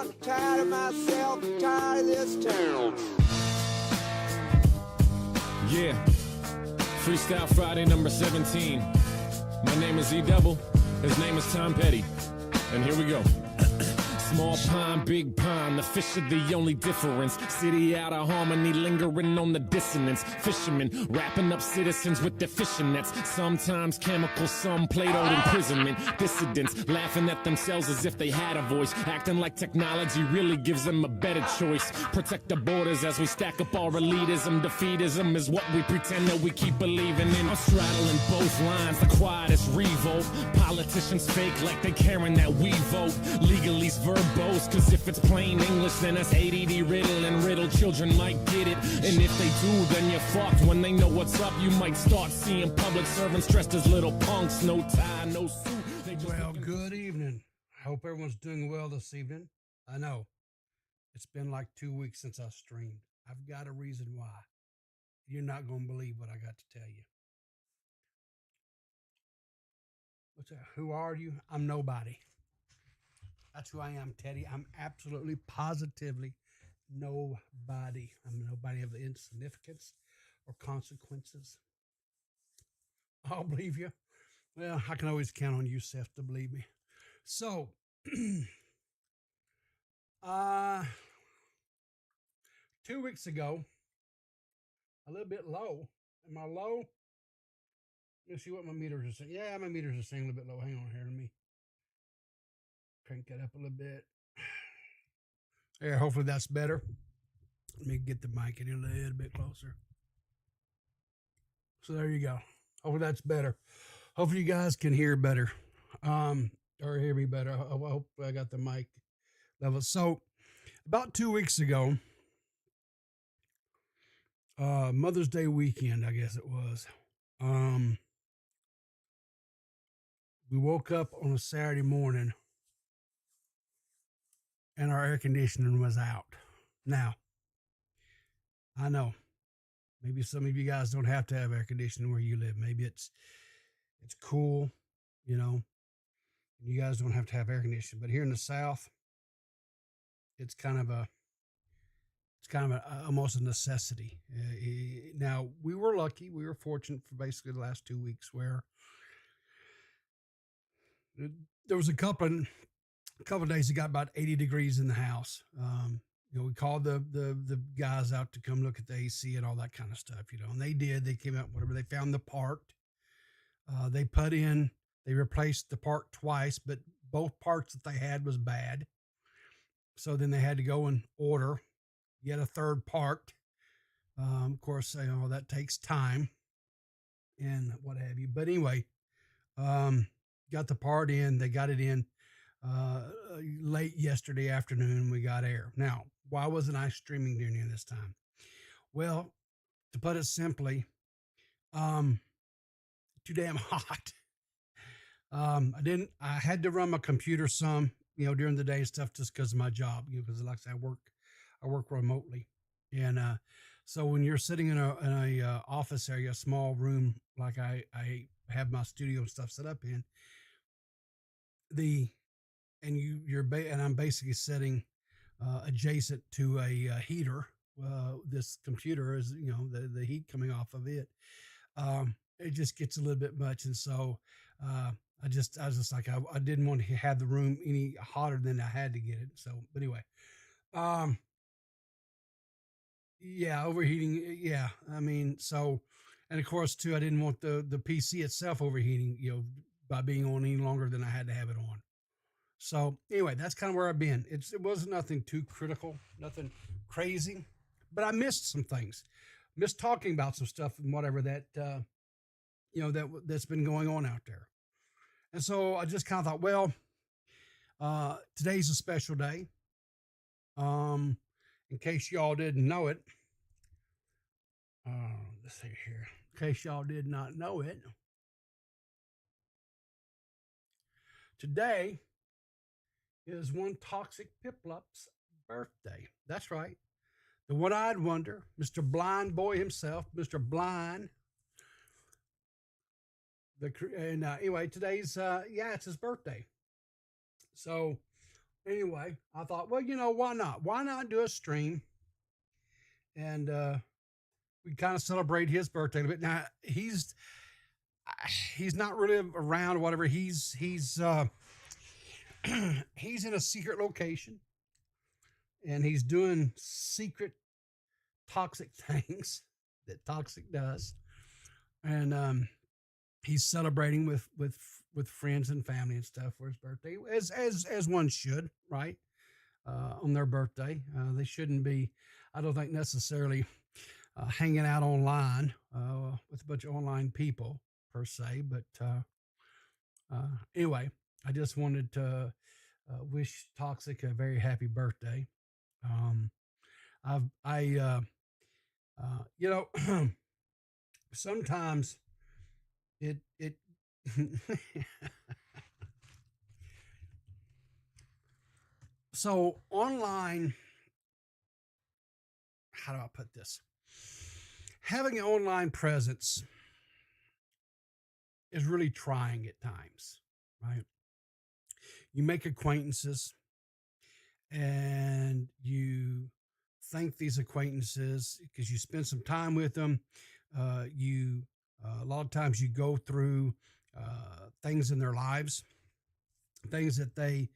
I'm tired of myself, I'm tired of this town. Yeah, Freestyle Friday number 17. My name is E-Double, his name is Tom Petty, and here we go. Small pond, big pond, the fish are the only difference. City out of harmony, lingering on the dissonance. Fishermen wrapping up citizens with their fishing nets. Sometimes chemicals, some Play-Doh imprisonment. Dissidents laughing at themselves as if they had a voice. Acting like technology really gives them a better choice. Protect the borders as we stack up our elitism. Defeatism is what we pretend that we keep believing in. I'm straddling both lines, the quietest revolt. Politicians fake like they caring that we vote. Legalese verbose, cause if it's plain English, then that's ADD riddle, and riddle children might get it. And if they do, then you're fucked. When they know what's up, you might start seeing public servants dressed as little punks. No tie, no suit. Well, good evening. I hope everyone's doing well this evening. I know it's been like 2 weeks since I streamed. I've got a reason why. You're not going to believe what I got to tell you. What's that? Who are you? I'm nobody. That's who I am, Teddy. I'm absolutely, positively nobody. I'm nobody of insignificance or consequences. I'll believe you. Well, I can always count on you, Seth, to believe me. So, 2 weeks ago, a little bit low. Am I low? Let's see what my meters are saying. Yeah, my meters are saying a little bit low. Hang on here. Let me crank that up a little bit. There, hopefully that's better. Let me get the mic in a little bit closer. So there you go. Hopefully that's better. Hopefully you guys can hear better. Or hear me better. I hope I got the mic level. So about 2 weeks ago, Mother's Day weekend, I guess it was. We woke up on a Saturday morning and our air conditioning was out. Now, I know maybe some of you guys don't have to have air conditioning where you live. Maybe it's cool, you know. You guys don't have to have air conditioning, but here in the South, it's kind of almost a necessity. Now, we were lucky. We were fortunate for basically the last 2 weeks where there was a couple of days it got about 80 degrees in the house. We called the guys out to come look at the AC and all that kind of stuff, and they did. They came out, whatever. They found the part. They replaced the part twice, but both parts that they had was bad. So then they had to go and order yet a third part. Of course, that takes time and what have you. But anyway, got the part in. They got it in late yesterday afternoon. We got air. Now, why wasn't I streaming during this time? Well, to put it simply, too damn hot. I had to run my computer some, during the day and stuff, just because of my job, because like I said, I work remotely. And, so when you're sitting in a office area, a small room, like I have my studio and stuff set up in, and I'm basically sitting adjacent to a heater. This computer is, the heat coming off of it. It just gets a little bit much, and so I was just like I didn't want to have the room any hotter than I had to get it. So, but anyway, yeah, overheating. Yeah, I mean, so, and of course too, I didn't want the PC itself overheating, by being on any longer than I had to have it on. So anyway, that's kind of where I've been. It wasn't nothing too critical, nothing crazy, but I missed some things, missed talking about some stuff and whatever that, that's been going on out there. And so I just kind of thought, well, today's a special day. In case y'all didn't know it, let's see here. In case y'all did not know it, today is one Toxic Piplup's birthday. That's right. The one-eyed wonder, Mr. Blind Boy himself, Mr. Blind. Anyway, today's, it's his birthday. So Anyway, I thought, well, why not? Why not do a stream and we kind of celebrate his birthday a bit. Now he's not really around or whatever. He's he's in a secret location and he's doing secret toxic things that toxic does. And he's celebrating with friends and family and stuff for his birthday, as one should, right? On their birthday, they shouldn't be, I don't think, necessarily hanging out online with a bunch of online people per se. But anyway, I just wanted to wish Toxic a very happy birthday. You know, sometimes it so online, how do I put this? Having an online presence is really trying at times, right? You make acquaintances and you thank these acquaintances because you spend some time with them. You a lot of times you go through things in their lives, things that they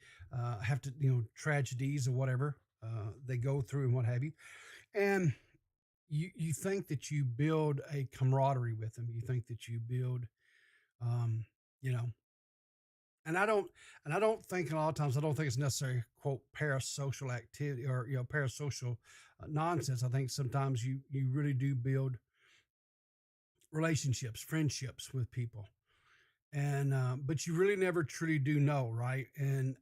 have to, tragedies or whatever they go through and what have you, and you think that you build a camaraderie with them. You think that you build, um, you know, and I don't think a lot of times I don't think it's necessarily quote parasocial activity or parasocial nonsense. I think sometimes you really do build relationships, friendships with people, and but you really never truly do know, right? And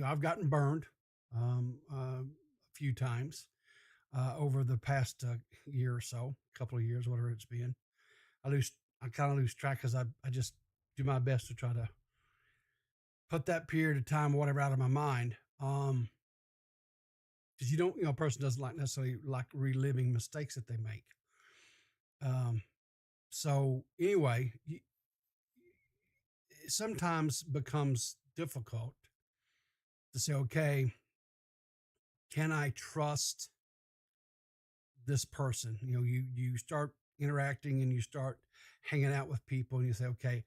I've gotten burned a few times over the past year or so, couple of years, whatever it's been. I kind of lose track because I just do my best to try to put that period of time or whatever out of my mind. Because you don't, a person doesn't like necessarily like reliving mistakes that they make. So anyway, it sometimes becomes difficult to say, okay, can I trust this person? You start interacting and you start hanging out with people and you say, okay,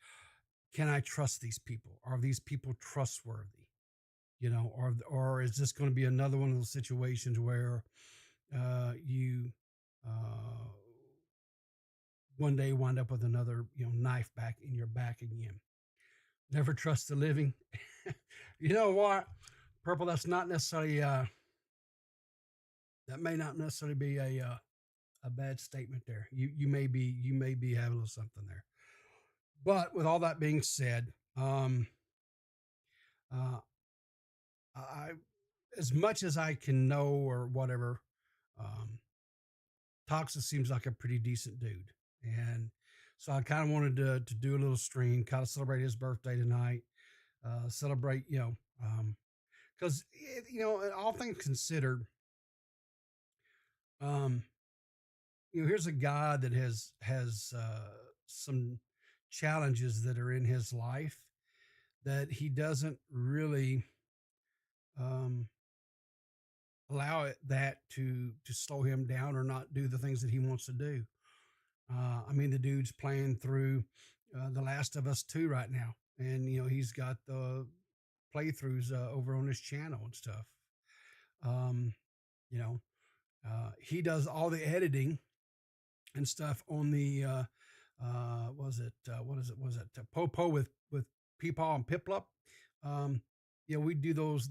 can I trust these people? Are these people trustworthy? Or is this going to be another one of those situations where you one day wind up with another knife back in your back again? Never trust the living. You know what, Purple? That's not necessarily that may not necessarily be a bad statement there. You may be having a little something there. But with all that being said, I as much as I can know or whatever, um, Toxa seems like a pretty decent dude, and so I kind of wanted to do a little stream, kind of celebrate his birthday tonight, celebrate, because all things considered, um, here's a guy that has some challenges that are in his life that he doesn't really um, allow that to slow him down or not do the things that he wants to do. I mean, the dude's playing through The Last of Us 2 right now, and he's got the playthroughs over on his channel and stuff. Um, you know, he does all the editing and stuff on the was it Popo with Peepaw and Piplup. We do those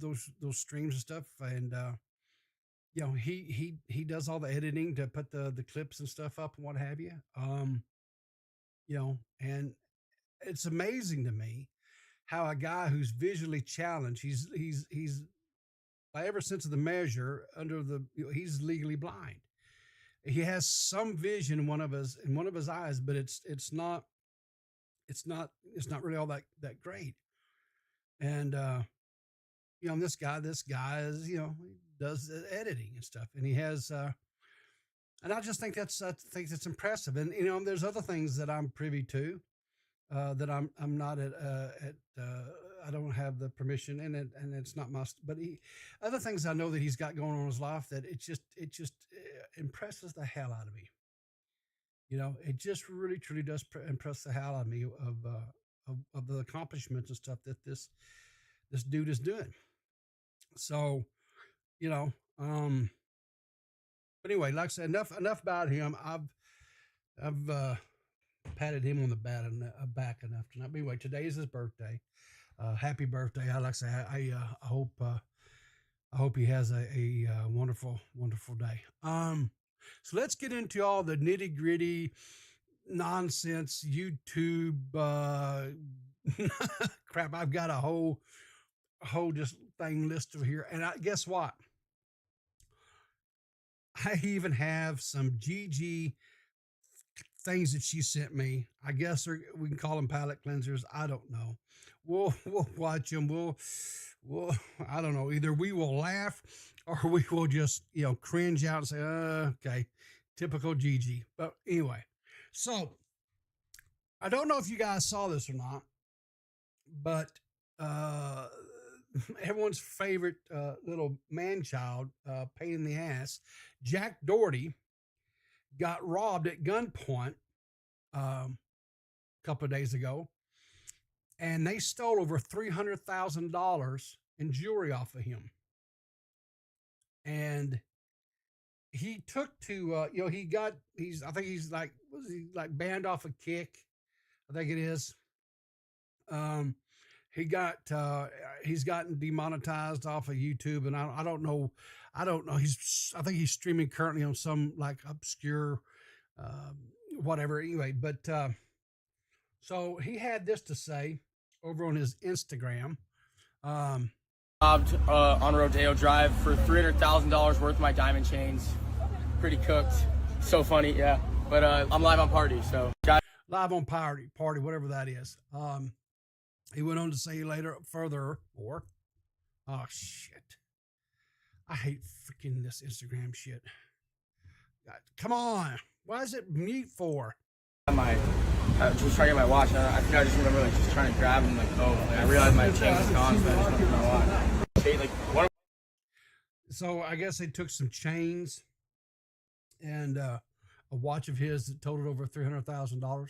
streams and stuff, and he does all the editing to put the clips and stuff up and what have you. And it's amazing to me how a guy who's visually challenged, he's by every sense of the measure he's legally blind. He has some vision in one of his eyes, but it's not really all that great. And this guy is he does editing and stuff, and he has and I just think that's impressive. And there's other things that I'm privy to that I'm not at I don't have the permission, and it's not my. But other things I know that he's got going on in his life that it just impresses the hell out of me. You know, it just really truly does impress the hell out of me of the accomplishments and stuff that this dude is doing. So, you know, but anyway, like I said, enough about him. I've patted him on the back enough tonight. But anyway, today is his birthday. Happy birthday! I like to say I hope he has a wonderful day. So let's get into all the nitty gritty nonsense YouTube crap. I've got a whole just thing listed here, and guess what? I even have some GG things that she sent me. I guess we can call them palate cleansers. I don't know. We'll watch them. We'll I don't know. Either we will laugh or we will just cringe out and say, okay, typical GG. But anyway, so I don't know if you guys saw this or not, but everyone's favorite little man child, pain in the ass, Jack Doherty, got robbed at gunpoint a couple of days ago, and they stole over $300,000 in jewelry off of him. And he took to I think he's like, was he like banned off a Kick? I think it is. He's gotten demonetized off of YouTube, and I don't know. I think he's streaming currently on some like obscure whatever. Anyway, but so he had this to say over on his Instagram. Robbed on Rodeo Drive for $300,000 worth of my diamond chains. Pretty cooked. So funny, yeah. But I'm live on Party, so. Live on Party, whatever that is. He went on to say further, oh shit. I hate freaking this Instagram shit. God, come on. Why is it mute for? I was trying to get my watch. I think I just remember just trying to grab him, I realized my chain was gone, so I just went my watch. So I guess they took some chains and a watch of his that totaled over $300,000.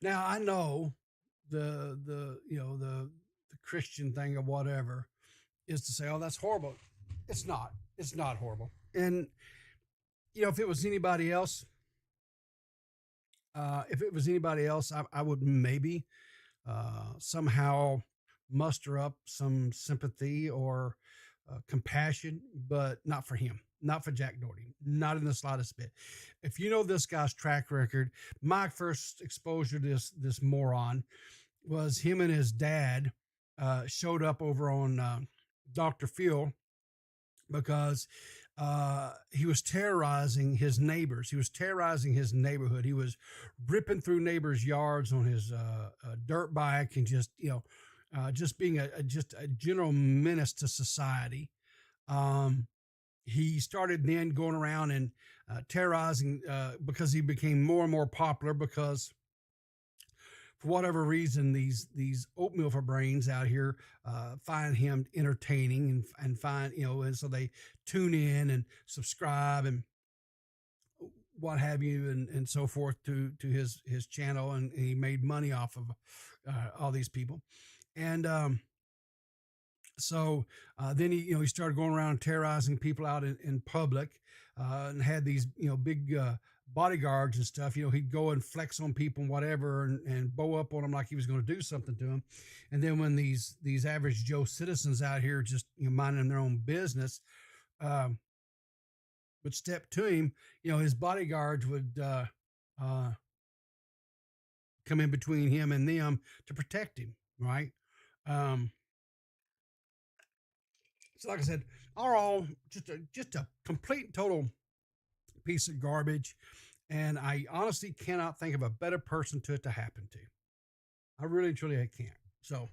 Now I know the Christian thing or whatever is to say, oh, that's horrible. It's not horrible. And if it was anybody else, I would maybe somehow muster up some sympathy or compassion, but not for him, not for Jack Doherty, not in the slightest bit. If you know this guy's track record, my first exposure to this moron was him and his dad showed up over on Dr. Phil because he was terrorizing his neighbors. He was terrorizing his neighborhood. He was ripping through neighbors' yards on his dirt bike and just being a general menace to society. He started then going around and terrorizing because he became more and more popular because for whatever reason, these oatmeal for brains out here find him entertaining and find, and so they tune in and subscribe and what have you and so forth to his channel, and he made money off of all these people. And so then he started going around terrorizing people out in public and had these big bodyguards and stuff. He'd go and flex on people and whatever and bow up on them like he was going to do something to them. And then when these average Joe citizens out here just minding their own business would step to him, his bodyguards would come in between him and them to protect him, right? So like I said, all just a complete and total piece of garbage. And I honestly cannot think of a better person to happen to. I really, truly, I can't. So,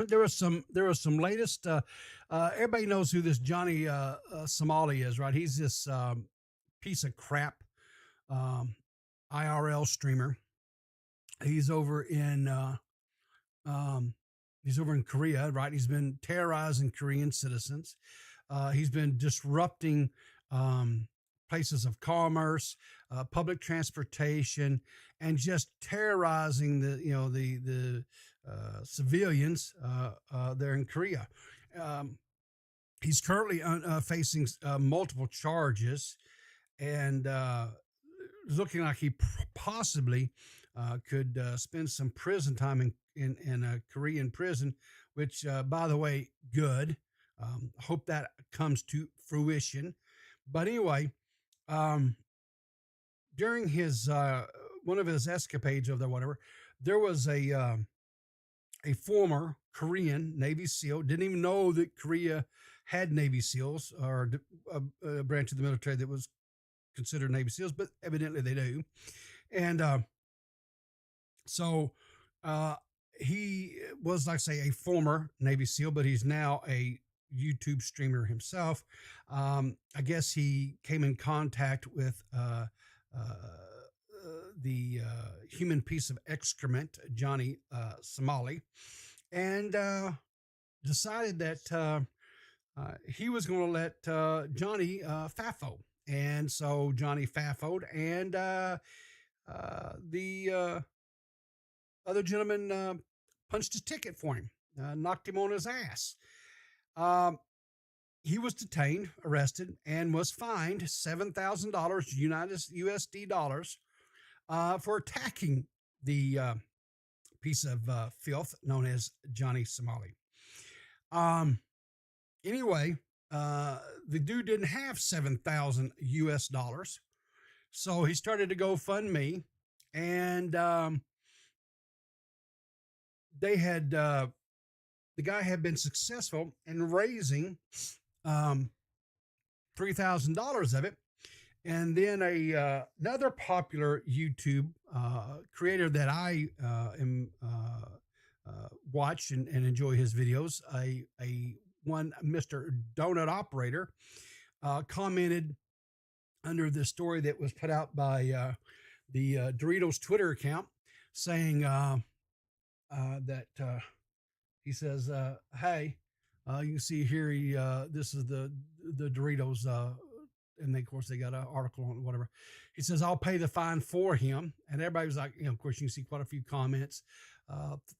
there was some latest, everybody knows who this Johnny Somali is, right? He's this piece of crap IRL streamer He's over in um, he's over in Korea, right? He's been terrorizing Korean citizens. He's been disrupting um, places of commerce, public transportation, and just terrorizing the civilians there in Korea. Um, he's currently facing multiple charges, and looking like he possibly could spend some prison time in a Korean prison, which, by the way, good. Hope that comes to fruition. But anyway, um, during his one of his escapades of the whatever, there was a former Korean Navy SEAL. Didn't even know that Korea had Navy SEALs or a branch of the military that was considered Navy SEALs, but evidently they do. And so uh, he was, like I say, a former Navy SEAL, but he's now a YouTube streamer himself. I guess he came in contact with the human piece of excrement, Johnny Somali, and decided that he was going to let Johnny FAFO. And so Johnny FAFO'd, and the other gentleman punched his ticket for him, knocked him on his ass. He was detained, arrested, and was fined $7,000 United USD dollars for attacking the piece of filth known as Johnny Somali. Anyway, the dude didn't have 7,000 US dollars, so he started to GoFundMe, and they had the guy had been successful in raising $3,000 of it. And then another popular YouTube creator that I am watch and enjoy his videos, one Mr. Donut Operator, commented under the story that was put out by the Doritos Twitter account, saying that he says, "Hey, you can see here. This is the Doritos." And then, of course, they got an article on it, whatever. He says, "I'll pay the fine for him." And everybody was like, of course, you can see quite a few comments,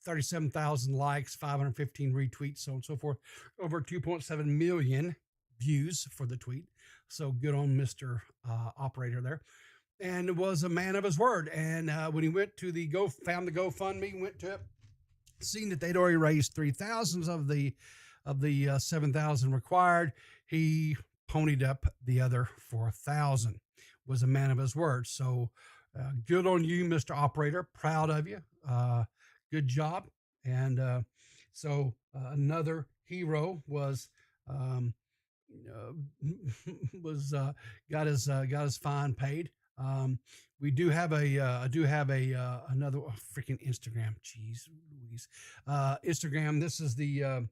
37,000 likes, 515 retweets, so on and so forth, over 2.7 million views for the tweet. So good on Mr. Operator there. And was a man of his word. And when he went to found the GoFundMe, went to it, seeing that they'd already raised 3,000 of the 7,000 required, he ponied up the other 4,000. Was a man of his word. So good on you, Mr. Operator. Proud of you. Good job. And so another hero was got his fine paid. We do have another freaking Instagram. Jeez Louise. Instagram. This is the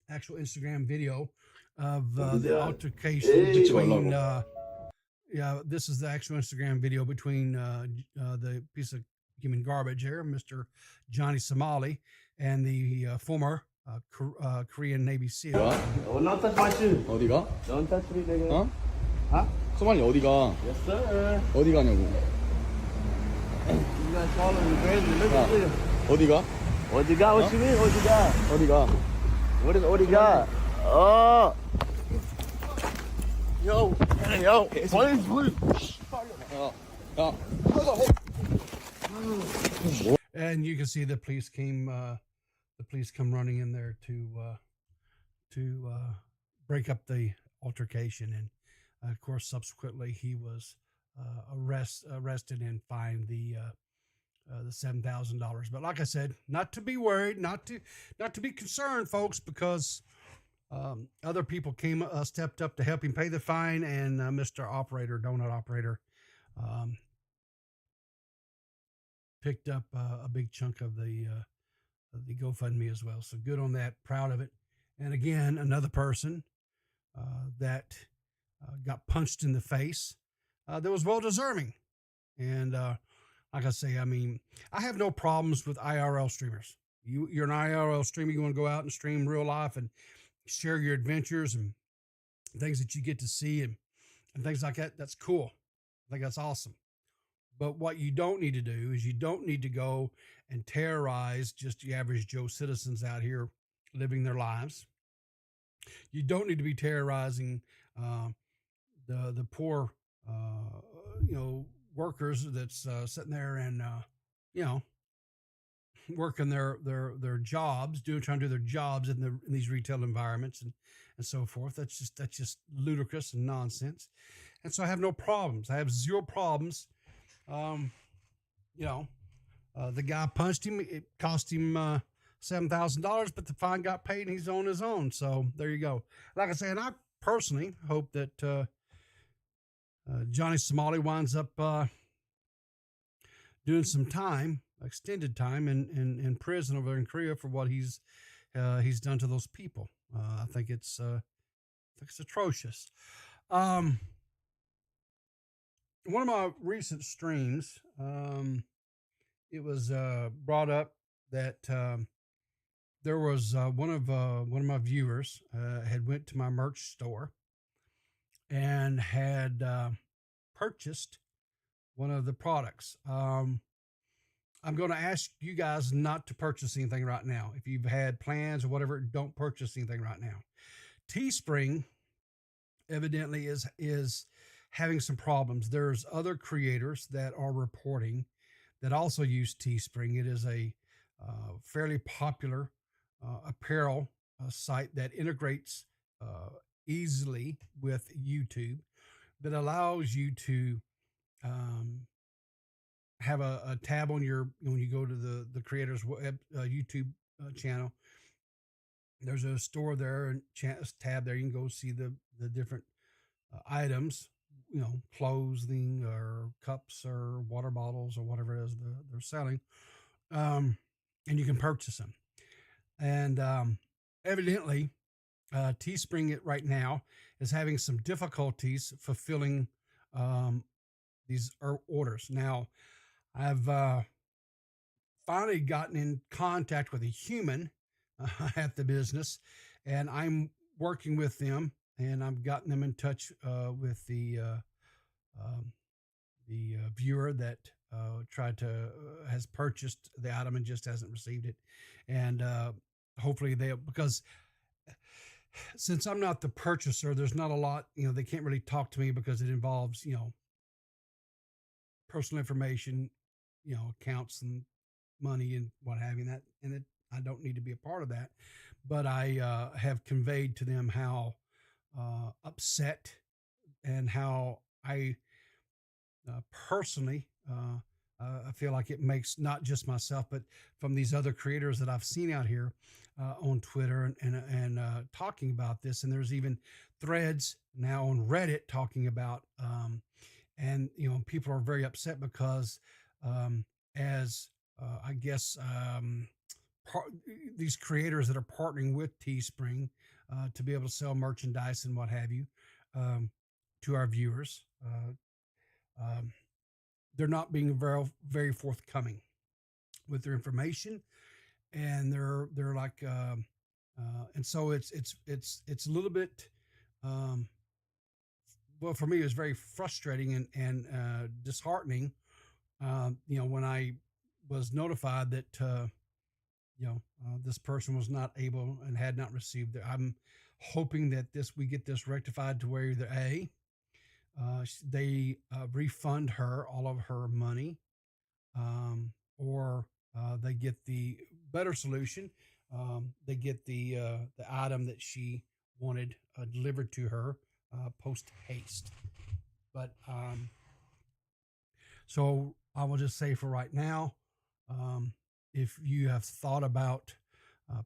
actual Instagram video of the altercation between this is the actual Instagram video between the piece of human garbage here, Mr. Johnny Somali, and the former Korean Navy SEAL. Oh, don't touch my shoe. 어디가? Don't touch me, nigga. 어? Huh? 소만이 어디가? Yes, sir. 어디 가냐고? You guys following me crazy. Look 야, at you. 어디가? What you got? What you mean? What you got? 어디가? What you got? Oh. Yo. Please. 야, And you can see the police come running in there to break up the altercation, and of course subsequently he was arrested and fined the $7,000. But like I said, not to be worried, not to be concerned, folks, because other people stepped up to help him pay the fine, and Mr. Operator, Donut Operator, picked up a big chunk of the GoFundMe as well. So good on that. Proud of it. And again, another person that got punched in the face that was well deserving. And like like I say, I mean, I have no problems with IRL streamers. You're an IRL streamer. You want to go out and stream real life and share your adventures and things that you get to see and things like that. That's cool. I think that's awesome. But what you don't need to do is you don't need to go and terrorize just the average Joe citizens out here living their lives. You don't need to be terrorizing the poor, workers that's sitting there and you know working their jobs, trying to do their jobs in these retail environments and so forth. That's just ludicrous and nonsense. And so I have no problems. I have zero problems. Um, the guy punched him. It cost him $7,000, but the fine got paid, and he's on his own. So there you go. Like I say, and I personally hope that Johnny Somali winds up doing some time, extended time in prison over in Korea for what he's done to those people. I think it's atrocious. One of my recent streams, it was brought up that there was one of my viewers had went to my merch store and had purchased one of the products. I'm going to ask you guys not to purchase anything right now. If you've had plans or whatever, don't purchase anything right now. Teespring evidently is having some problems. There's other creators that are reporting that also use Teespring. It is a fairly popular apparel site that integrates easily with YouTube, that allows you to have a tab on when you go to the creator's web, YouTube channel. There's a store there and tab there. You can go see the different items, clothing or cups or water bottles or whatever it is they're selling. And you can purchase them. And evidently, Teespring right now is having some difficulties fulfilling these orders. Now, I've finally gotten in contact with a human at the business, and I'm working with them, and I've gotten them in touch with the viewer that has purchased the item and just hasn't received it. And hopefully because since I'm not the purchaser, there's not a lot, they can't really talk to me because it involves, personal information, accounts and money and what have you. I don't need to be a part of that, but I have conveyed to them how upset and how I personally I feel like it makes not just myself, but from these other creators that I've seen out here on Twitter and talking about this. And there's even threads now on Reddit talking about, and people are very upset because I guess these creators that are partnering with Teespring to be able to sell merchandise and what have you to our viewers, they're not being very, very forthcoming with their information, and they're like, and so it's a little bit, well, for me, it was very frustrating and disheartening. When I was notified that this person was not able and had not received it. I'm hoping that we get this rectified to where either A, they refund her all of her money, or they get the better solution. They get the item that she wanted delivered to her post haste. But so I will just say for right now, if you have thought about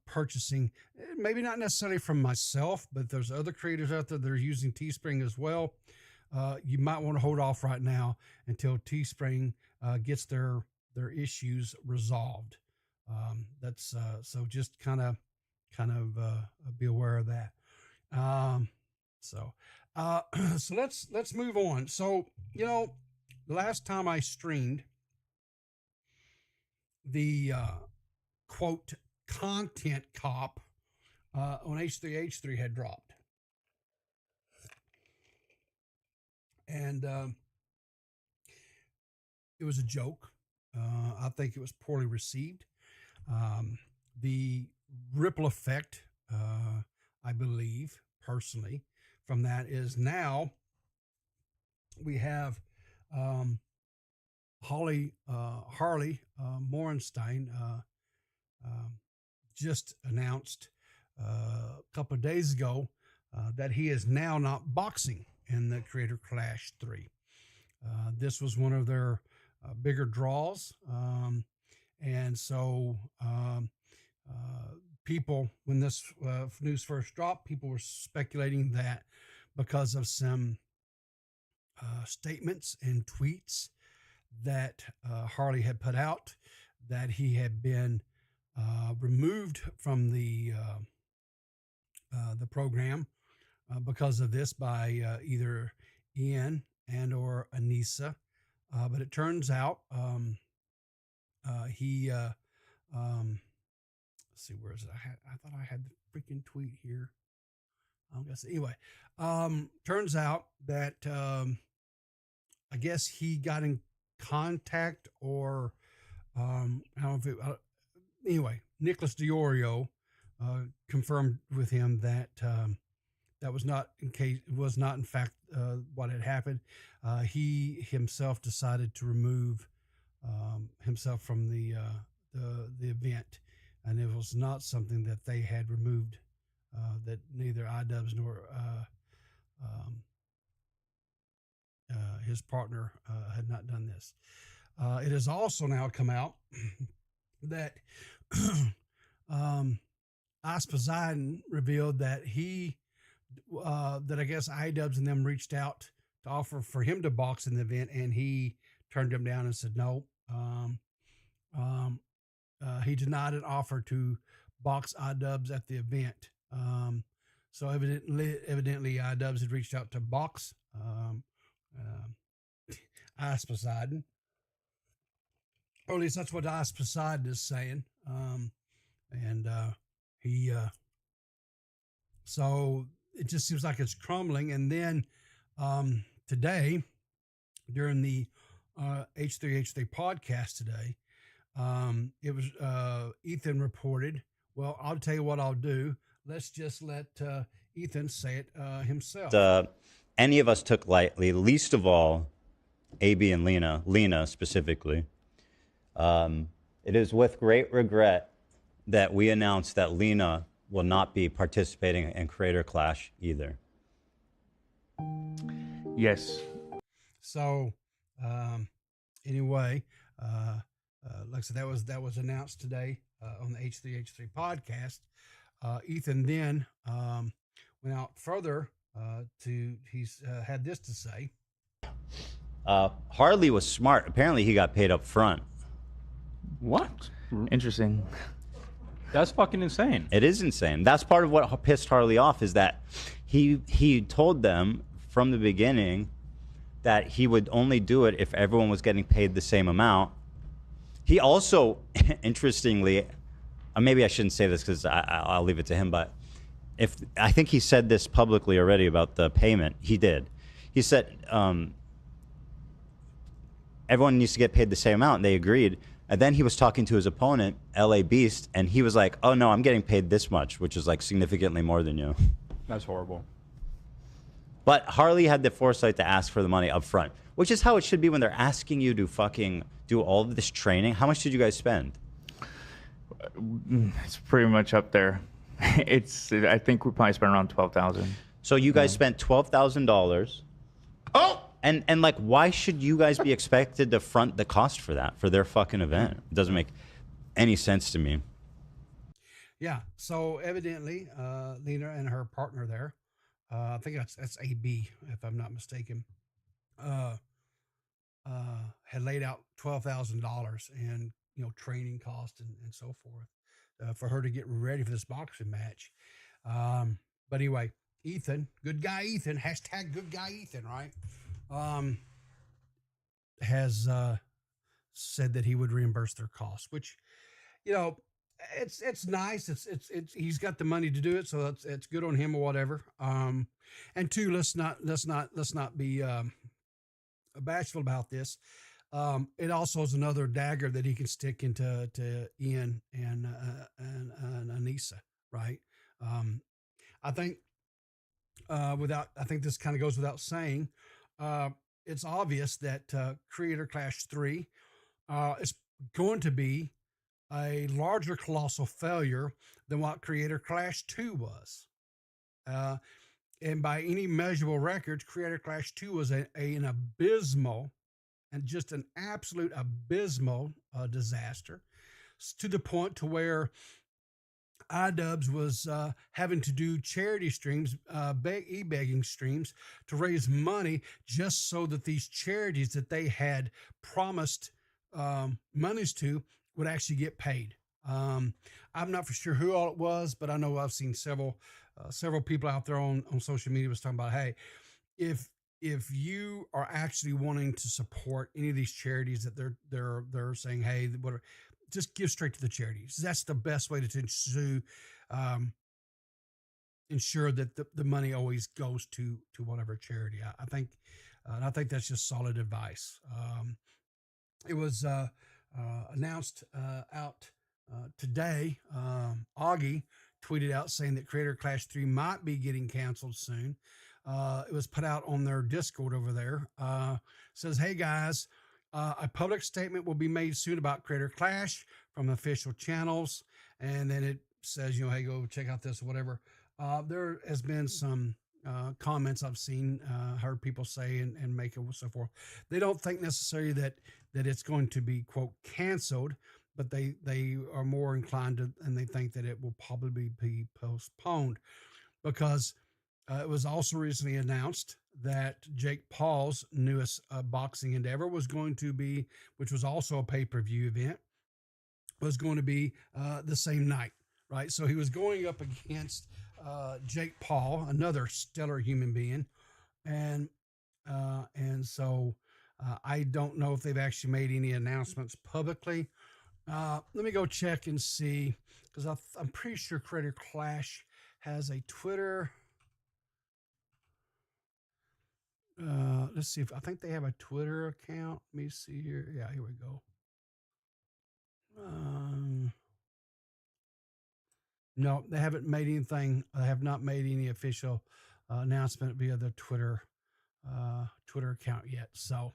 purchasing, maybe not necessarily from myself, but there's other creators out there that are using Teespring as well. You might want to hold off right now until Teespring gets their issues resolved. That's so just kind of be aware of that. So let's move on. So the last time I streamed, the quote content cop on H3H3 had dropped. And it was a joke. I think it was poorly received. The ripple effect, I believe personally, from that is now we have Harley Morenstein just announced a couple of days ago that he is now not boxing in the Creator Clash 3. This was one of their bigger draws. And so people, when this news first dropped, people were speculating that because of some statements and tweets that Harley had put out, that he had been removed from the program because of this by either Ian and or Anissa. But it turns out he let's see, where is it? I thought I had the freaking tweet here. I guess anyway. Turns out that I guess he got in contact, or I don't know if it, anyway, Nicholas DiOrio confirmed with him that that was not in fact what had happened. He himself decided to remove himself from the event, and it was not something that they had removed. That neither iDubbbz nor his partner had not done this. It has also now come out that Ice Poseidon revealed that that I guess iDubbbz and them reached out to offer for him to box in the event, and he turned them down and said no. He denied an offer to box iDubbbz at the event. So evidently iDubbbz had reached out to box Ice Poseidon. Or at least that's what Ice Poseidon is saying. So it just seems like it's crumbling. And then today, during the H3H3 podcast today, it was Ethan reported, well, I'll tell you what I'll do. Let's just let Ethan say it himself. Any of us took lightly, least of all AB and Lena specifically. It is with great regret that we announced that Lena will not be participating in Creator Clash either. Yes. So, anyway, like I said, that was announced today on the H3H3 podcast. Ethan then went out further he's had this to say. Harley was smart. Apparently he got paid up front. What? Interesting. That's fucking insane. It is insane. That's part of what pissed Harley off, is that he told them from the beginning that he would only do it if everyone was getting paid the same amount. He also, interestingly, maybe I shouldn't say this because I'll leave it to him, but I think he said this publicly already about the payment. He did. He said everyone needs to get paid the same amount, and they agreed. And then he was talking to his opponent, LA Beast, and he was like, oh no, I'm getting paid this much, which is like significantly more than you. That's horrible. But Harley had the foresight to ask for the money up front, which is how it should be when they're asking you to fucking do all of this training. How much did you guys spend? It's pretty much up there. I think we probably spent around $12,000. So you guys spent $12,000. Oh! And like, why should you guys be expected to front the cost for that, for their fucking event? It doesn't make any sense to me. Yeah. So evidently, Lena and her partner there, I think that's AB, if I'm not mistaken, had laid out $12,000 in, training costs and so forth for her to get ready for this boxing match. But anyway, Ethan, good guy Ethan, hashtag good guy Ethan, right? Has said that he would reimburse their costs, which, you know, it's nice. It's he's got the money to do it, so it's good on him or whatever. And two, let's not be bashful about this. It also is another dagger that he can stick into Ian and Anissa, right? I think I think this kind of goes without saying. Uh, it's obvious that Creator Clash 3 is going to be a larger colossal failure than what Creator Clash 2 was. Uh, and by any measurable records, Creator Clash 2 was an abysmal and just an absolute abysmal disaster, to the point to where iDubbbz was having to do charity streams, e-begging streams to raise money just so that these charities that they had promised monies to would actually get paid. I'm not for sure who all it was, but I know I've seen several people out there on social media was talking about, hey, if you are actually wanting to support any of these charities that they're saying, hey, whatever, just give straight to the charities. That's the best way to ensure that the money always goes to whatever charity. I think, and I think that's just solid advice. It was announced out today. Augie tweeted out saying that Creator Clash 3 might be getting canceled soon. It was put out on their Discord over there. Says, hey guys, a public statement will be made soon about Creator Clash from official channels. And then it says, hey, go check out this or whatever. There has been some comments I've seen, heard people say and make it so forth. They don't think necessarily that it's going to be, quote, canceled, but they are more inclined to, and they think that it will probably be postponed because it was also recently announced that Jake Paul's newest boxing endeavor was going to be, which was also a pay-per-view event, was going to be the same night, right? So he was going up against Jake Paul, another stellar human being, and so I don't know if they've actually made any announcements publicly. Let me go check and see, because I'm pretty sure Creator Clash has a Twitter. Let's see if I think they have a Twitter account. Let me see here. Yeah, here we go. No, they haven't made anything. They have not made any official announcement via the Twitter account yet. So,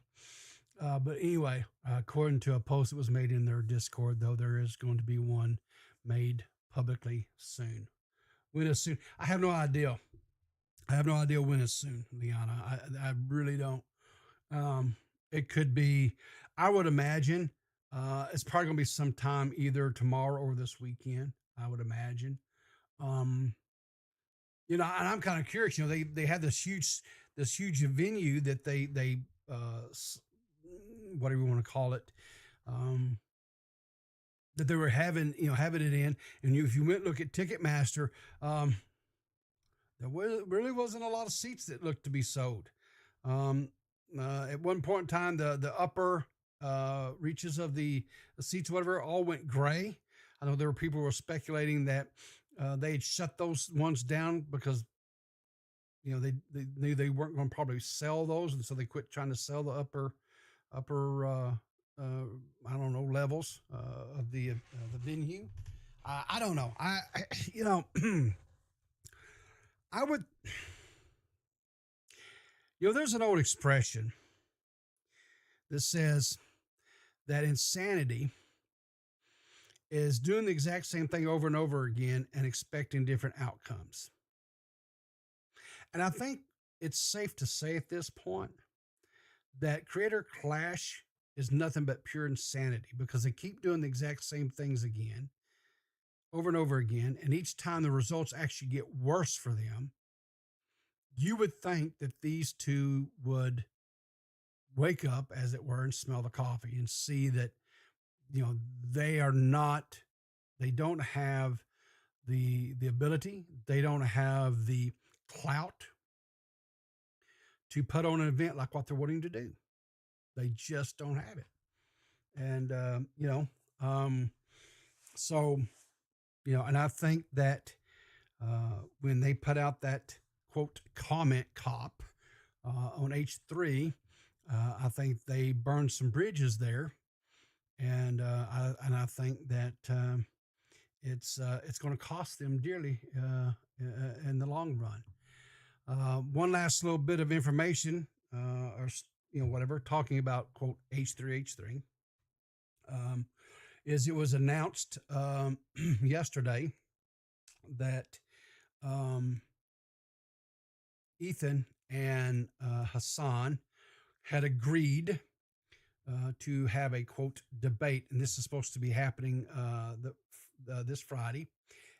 but anyway, according to a post that was made in their Discord, though, there is going to be one made publicly soon. When is soon? I have no idea. I have no idea when is soon, Liana. I really don't. It could be, I would imagine, it's probably going to be sometime either tomorrow or this weekend, I would imagine. And I'm kind of curious, they had this huge venue that they whatever you want to call it, that they were having it in. And if you went look at Ticketmaster, there really wasn't a lot of seats that looked to be sold. At one point in time, the upper reaches of the seats, whatever, all went gray. I know there were people who were speculating that they had shut those ones down because they knew they weren't going to probably sell those, and so they quit trying to sell the upper I don't know, levels of the venue. I don't know. I I would, there's an old expression that says that insanity is doing the exact same thing over and over again and expecting different outcomes. And I think it's safe to say at this point that Creator Clash is nothing but pure insanity because they keep doing the exact same things again, over and over again. And each time the results actually get worse for them. You would think that these two would wake up, as it were, and smell the coffee and see that, they don't have the ability, they don't have the clout to put on an event like what they're wanting to do. They just don't have it. And, so, and I think that when they put out that quote comment cop on H3, I think they burned some bridges there. And I think that it's going to cost them dearly in the long run. One last little bit of information, or whatever, talking about quote H3, is it was announced yesterday that Ethan and Hassan had agreed to have a quote debate, and this is supposed to be happening this Friday,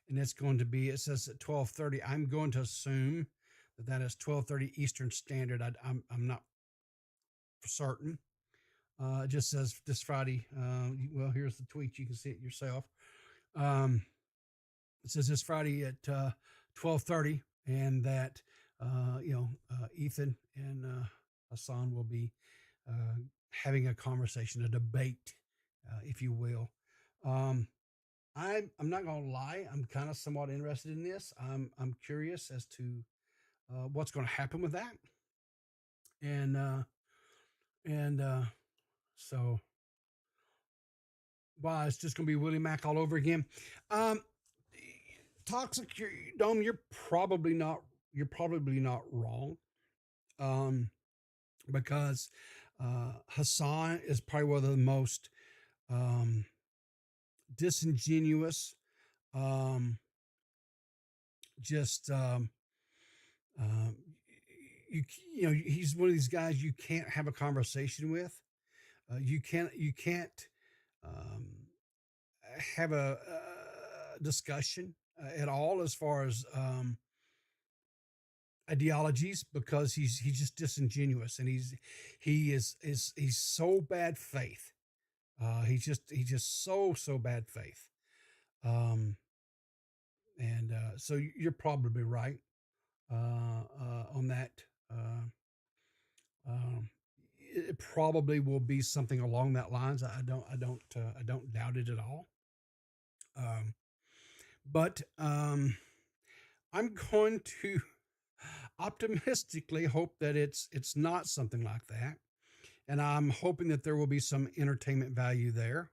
and it's going to be. It says at 12:30. I'm going to assume that is 12:30 Eastern Standard. I'm not for certain. It just says this Friday. Well, here's the tweet. You can see it yourself. It says this Friday at 12:30, and that Ethan and Hassan will be having a conversation, a debate, if you will. I'm not gonna lie. I'm kind of somewhat interested in this. I'm curious as to what's going to happen with that, and so wow, it's just going to be Willie Mack all over again. Toxic Dome, you're probably not wrong, because Hassan is probably one of the most disingenuous, just he's one of these guys you can't have a conversation with. You can't have a discussion at all as far as ideologies, because he's just disingenuous, and he's so bad faith. He's just so bad faith. And so you're probably right on that. It probably will be something along that lines. I don't doubt it at all. But I'm going to optimistically hope that it's not something like that, and I'm hoping that there will be some entertainment value there.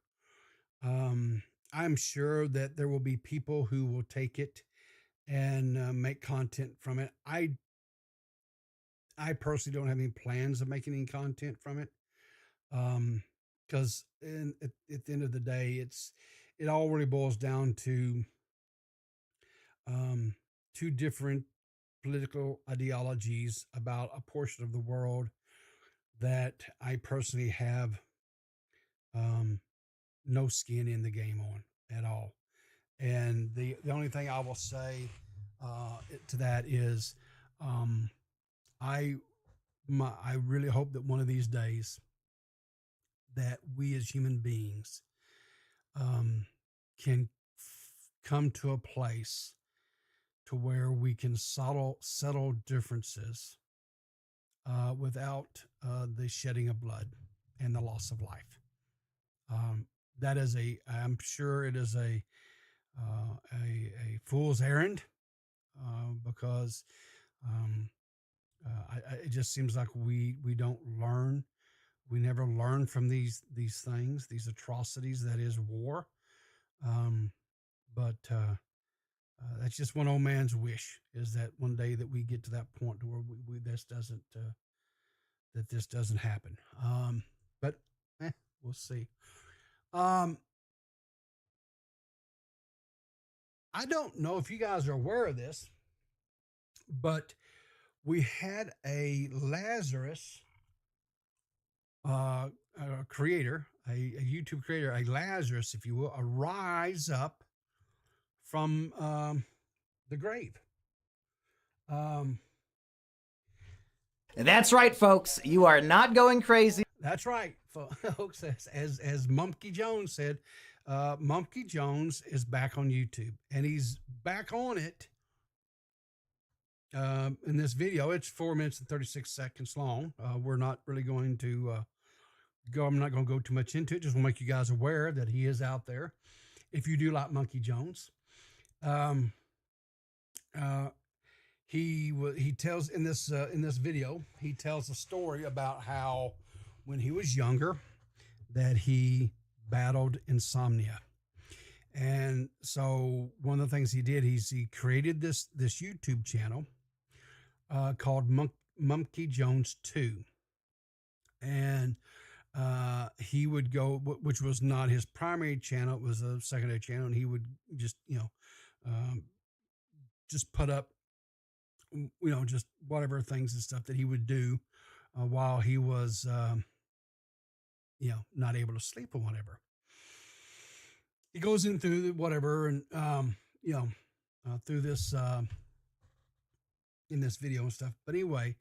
I'm sure that there will be people who will take it and make content from it. I personally don't have any plans of making any content from it, because at the end of the day, it all really boils down to two different political ideologies about a portion of the world that I personally have no skin in the game on at all. And the only thing I will say to that is, I really hope that one of these days that we as human beings can come to a place to where we can settle differences without the shedding of blood and the loss of life. That is I'm sure it is a fool's errand, because it just seems like we don't learn. We never learn from these things, these atrocities that is war. But that's just one old man's wish, is that one day that we get to that point to where this doesn't happen. But we'll see. I don't know if you guys are aware of this, but we had a Lazarus creator, a YouTube creator, a Lazarus, if you will, a rise up from the grave. That's right, folks. You are not going crazy. That's right, folks. As Mumpky Jones said, Mumpky Jones is back on YouTube, and he's back on it in this video. It's 4 minutes and 36 seconds long. We're not really going to I'm not going to go too much into it. Just want to make you guys aware that he is out there. If you do like Monkey Jones, um, he tells in this video, he tells a story about how when he was younger that he battled insomnia. And so one of the things he did, he created this YouTube channel called Monkey Jones 2. And he would go, which was not his primary channel, it was a secondary channel, and he would just, just put up, just whatever things and stuff that he would do while he was, not able to sleep or whatever. He goes in through whatever, and through this in this video and stuff. But anyway,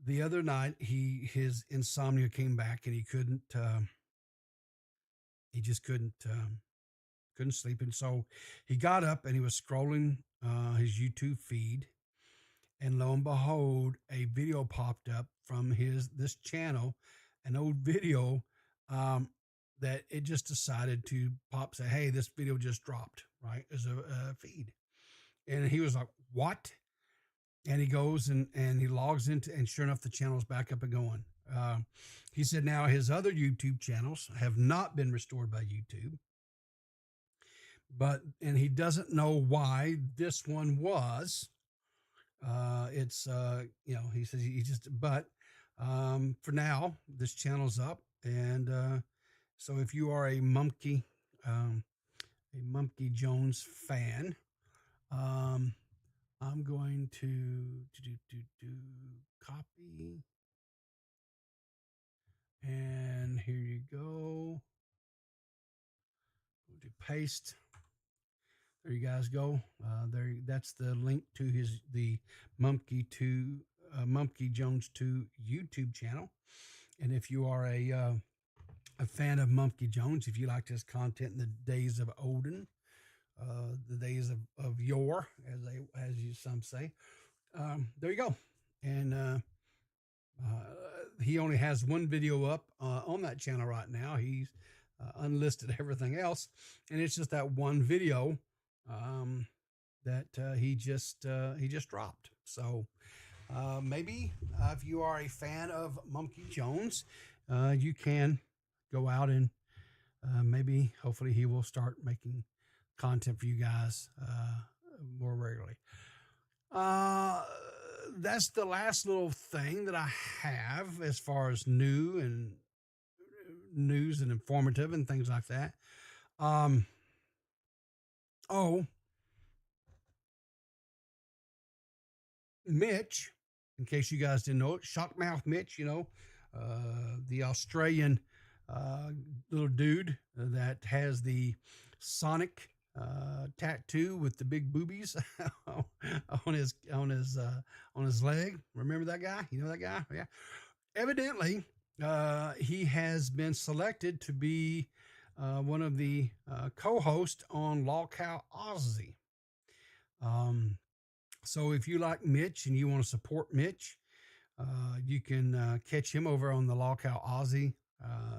the other night his insomnia came back, and he just couldn't sleep. And so he got up and he was scrolling his YouTube feed, and lo and behold, a video popped up from this channel, an old video that it just decided to say, hey, this video just dropped, right, as a feed. And he was like, what? And he goes and he logs into, and sure enough, the channel's back up and going. He said now his other YouTube channels have not been restored by YouTube, and he doesn't know why this one was. He says for now, this channel's up. And so if you are a Monkey Jones fan, I'm going to copy, and here you go. Go to paste. There you guys go. That's the link to the Monkey Jones 2 YouTube channel. And if you are a fan of Monkey Jones, if you liked his content in the days of olden, the days of yore, as some say, there you go. And he only has one video up on that channel right now. He's unlisted everything else, and it's just that one video that he just dropped. So maybe if you are a fan of Monkey Jones, you can go out and hopefully he will start making content for you guys more regularly. That's the last little thing that I have as far as news and informative and things like that. Mitch, in case you guys didn't know it, Shockmouth Mitch, the Australian little dude that has the Sonic tattoo with the big boobies on his leg. Remember that guy? You know that guy? Yeah. Evidently, he has been selected to be one of the co-hosts on Lawcow Aussie. So if you like Mitch and you want to support Mitch, you can catch him over on the Lawcow Aussie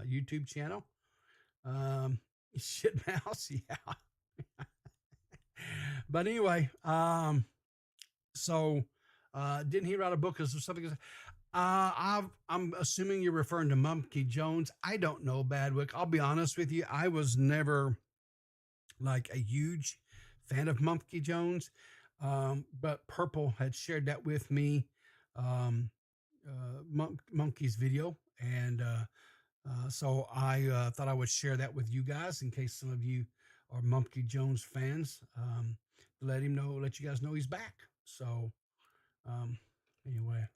YouTube channel. Shit mouse, yeah. But anyway, so didn't he write a book or something? I'm assuming you're referring to Monkey Jones. I don't know, Badwick. I'll be honest with you. I was never like a huge fan of Monkey Jones. But Purple had shared that with me, Monkey's video. And so I thought I would share that with you guys in case some of you are Monkey Jones fans. Let you guys know he's back. So anyway,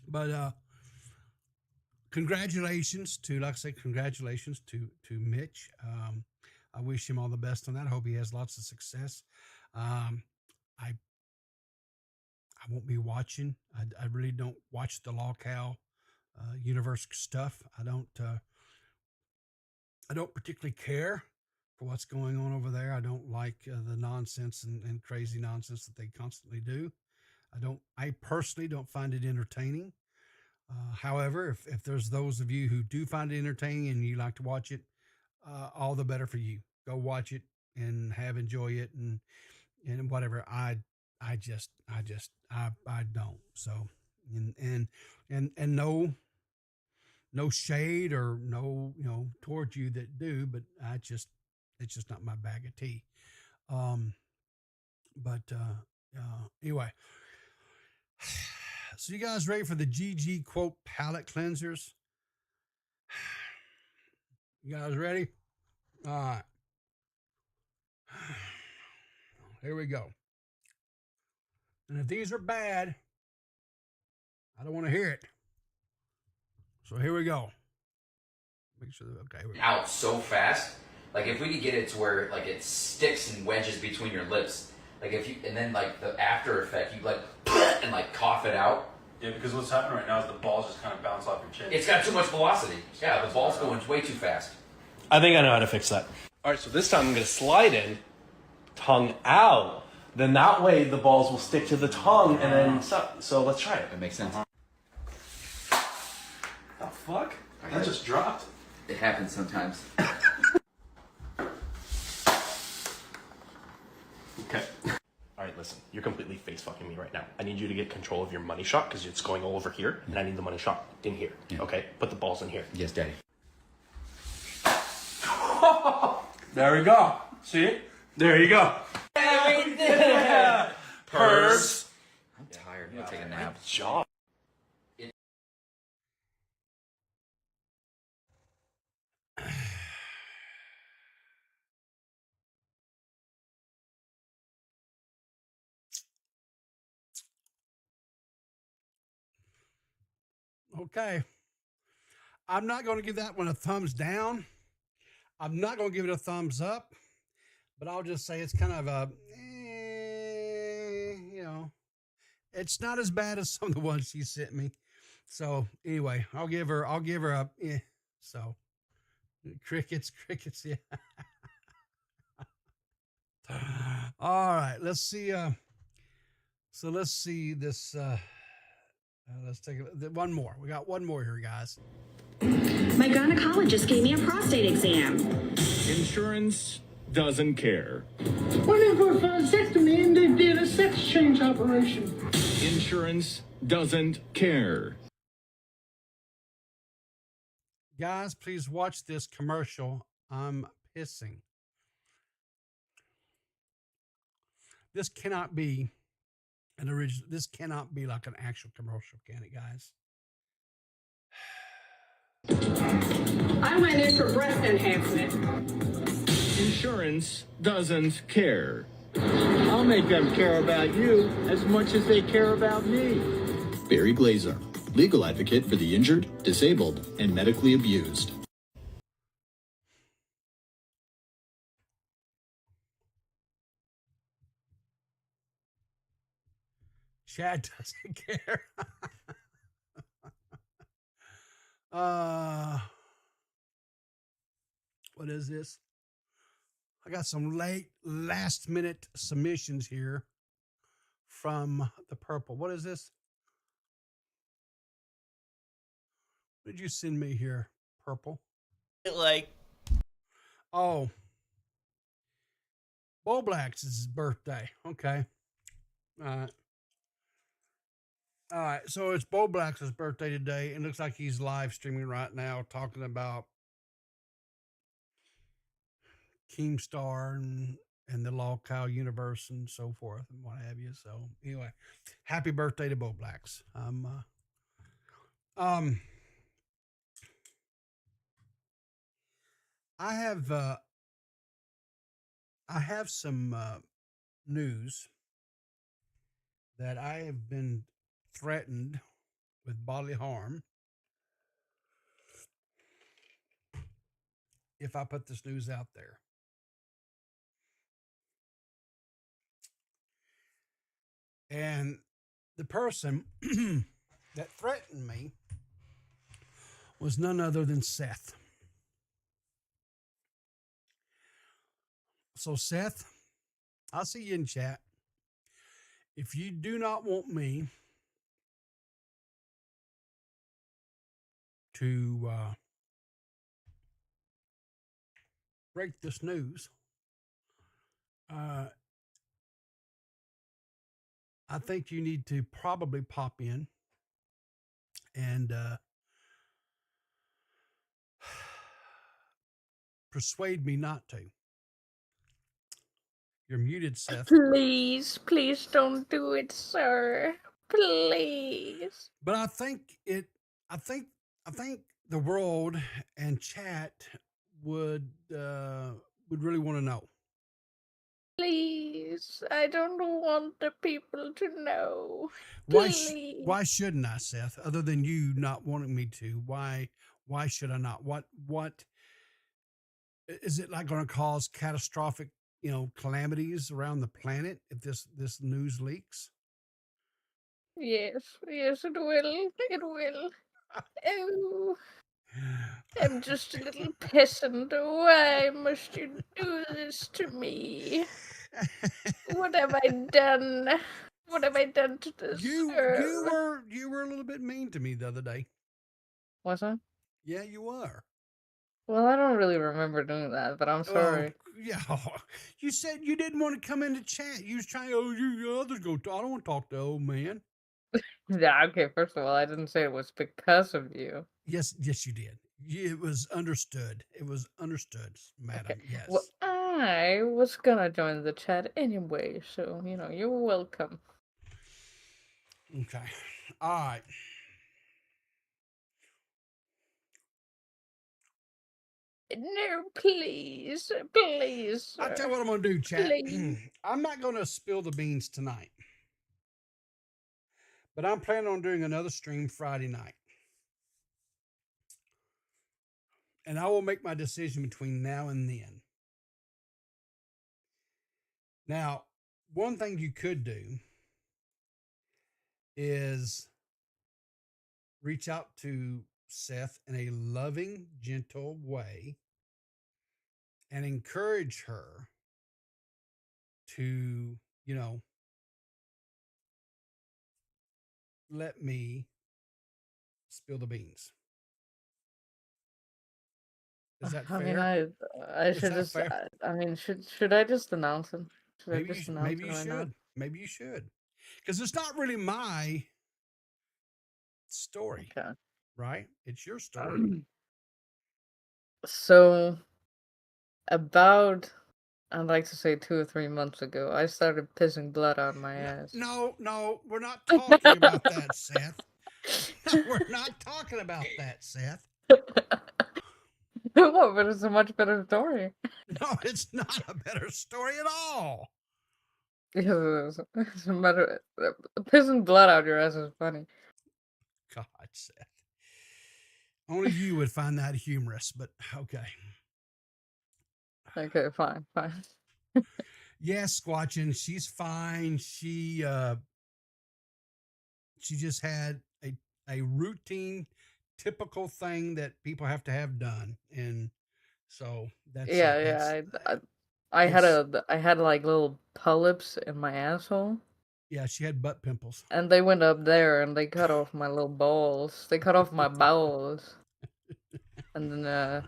but congratulations to Mitch. I wish him all the best on that. I hope he has lots of success. I won't be watching. I really don't watch the Lawcow universe stuff. I don't particularly care for what's going on over there. I don't like the nonsense and crazy nonsense that they constantly do. I personally don't find it entertaining. However, if there's those of you who do find it entertaining and you like to watch it, all the better for you. Go watch it and enjoy it and whatever. I don't. So and no shade or no towards you that do, but it's just not my bag of tea. But anyway, so you guys ready for the GG quote palette cleansers? You guys ready? All right. Here we go. And if these are bad, I don't want to hear it. So here we go. Make sure that, okay. Out so fast. Like if we could get it to where like it sticks and wedges between your lips. Like if you, and then like the after effect, you like and like cough it out. Yeah, because what's happening right now is the balls just kind of bounce off your chin. It's got too much velocity. Yeah, the ball's going way too fast. I think I know how to fix that. All right, so this time I'm going to slide in, tongue out. Then that way the balls will stick to the tongue and then stop. So let's try it. That makes sense. The fuck? That just dropped. It happens sometimes. Okay. All right, listen. You're completely face fucking me right now. I need you to get control of your money shot because it's going all over here, and I need the money shot in here. Yeah. Okay? Put the balls in here. Yes, Daddy. There we go. See? There you go. Purse. I'm tired. I'm gonna take a nap. Good job. Okay. I'm not going to give that one a thumbs down. I'm not going to give it a thumbs up, but I'll just say it's kind of a, it's not as bad as some of the ones she sent me. So anyway, I'll give her a, so crickets, yeah. All right, let's see. So let's see this, let's take one more. We got one more here, guys. My gynecologist gave me a prostate exam. Insurance doesn't care. Went in for a vasectomy and they did a sex change operation. Insurance doesn't care. Guys, please watch this commercial. I'm pissing. This cannot be an original. This cannot be like an actual commercial, can it, guys? I went in for breast enhancement. Insurance doesn't care. I'll make them care about you as much as they care about me. Barry Glazer, legal advocate for the injured, disabled, and medically abused. Chad doesn't care. What is this? I got some last minute submissions here from the purple. What is this? What did you send me here, purple? Oh, Bo Black's birthday. Okay. All right. So it's Bo Black's birthday today. It looks like he's live streaming right now, talking about Keemstar and the Law Cow universe and so forth and what have you. So anyway, happy birthday to Bo Blacks. I have some news that I have been threatened with bodily harm if I put this news out there. And the person that threatened me was none other than Seth. So Seth, I'll see you in chat. If you do not want me to break this news, I think you need to probably pop in and persuade me not to. You're muted, Seth. Please, please don't do it, sir. Please. But I think the world and chat would really want to know. Please. I don't want the people to know. Please. Why shouldn't I, Seth? Other than you not wanting me to, why should I not? What is it like going to cause catastrophic, calamities around the planet if this news leaks? Yes, yes, it will. It will. Oh, I'm just a little peasant. Why must you do this to me? What have I done? What have I done to deserve? You were a little bit mean to me the other day. Was I? Yeah, you were. Well, I don't really remember doing that, but I'm sorry. Yeah, you said you didn't want to come into chat. You was trying. Oh, you others go. I don't want to talk to old man. Yeah, okay, first of all, I didn't say it was because of you. Yes, you did. It was understood. It was understood, madam. Okay. Yes. Well, I was gonna join the chat anyway, so, you're welcome. Okay. All right. No, please. Please. I'll tell you what I'm going to do, chat. Please. I'm not going to spill the beans tonight. But I'm planning on doing another stream Friday night. And I will make my decision between now and then. Now, one thing you could do is reach out to Seth in a loving, gentle way and encourage her to, let me spill the beans. Is that fair? I mean, I should just. I mean, should I just announce him? Should I just announce maybe you should. now? Maybe you should, because it's not really my story, Okay. right? It's your story. So, about, I'd like to say 2 or 3 months ago, I started pissing blood out of my ass. No, we're not talking about that, Seth. No, we're not talking about that, Seth. What? But it's a much better story. No, it's not a better story at all. Yes, it's a matter. Pissing blood out your ass is funny. God, Seth. Only you would find that humorous, but okay. Okay, fine. Yes, Squatchin, she's fine. She just had a routine, typical thing that people have to have done, and so that's I had like little polyps in my asshole. Yeah, she had butt pimples. And they went up there and they cut off my little balls. They cut off my bowels. And then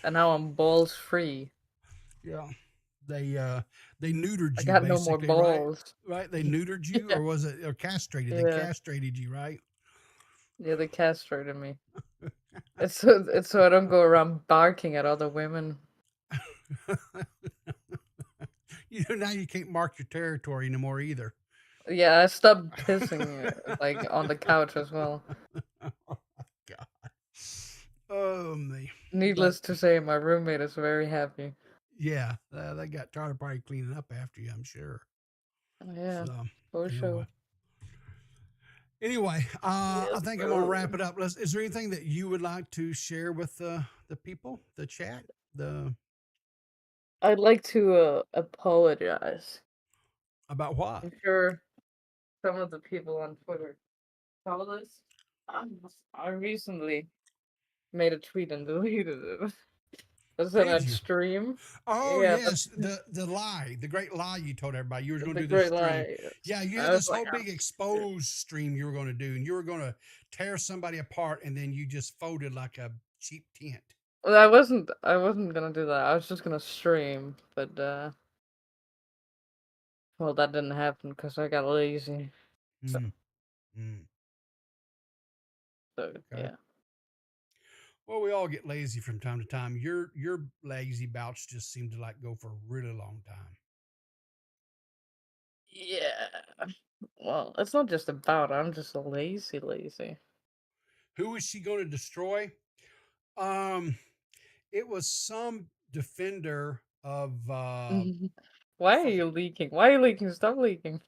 and now I'm balls free. Yeah. They neutered you. I got no more balls. Right? They neutered you, or was it or castrated? Yeah. They castrated you, right? Yeah, they castrated me. It's so I don't go around barking at other women. Now you can't mark your territory anymore either. Yeah, I stopped pissing like on the couch as well. Oh God. Oh me. Needless to say, my roommate is very happy. Yeah, they got tired of probably cleaning up after you, I'm sure. Yeah, for sure. Anyway, I think I'm gonna wrap it up. Is there anything that you would like to share with the people, the chat, I'd like to apologize. About what? I'm sure some of the people on Twitter saw this. I recently made a tweet and deleted it. Was it Did on you? stream? Oh Yeah, yes, the lie, the great lie you told everybody you were going to the do this great stream. lie. Yeah, you I had was this like, whole big exposed stream you were going to do, and you were going to tear somebody apart, and then you just folded like a cheap tent. well, I wasn't gonna do that. I was just gonna stream, but well, that didn't happen because I got lazy. So, so Okay. yeah. Well, we all get lazy from time to time. Your lazy bouts just seem to like go for a really long time. Yeah. Well, it's not just about. I'm just a lazy. Who is she going to destroy? It was some defender of Why are you leaking? Why are you leaking? Stop leaking.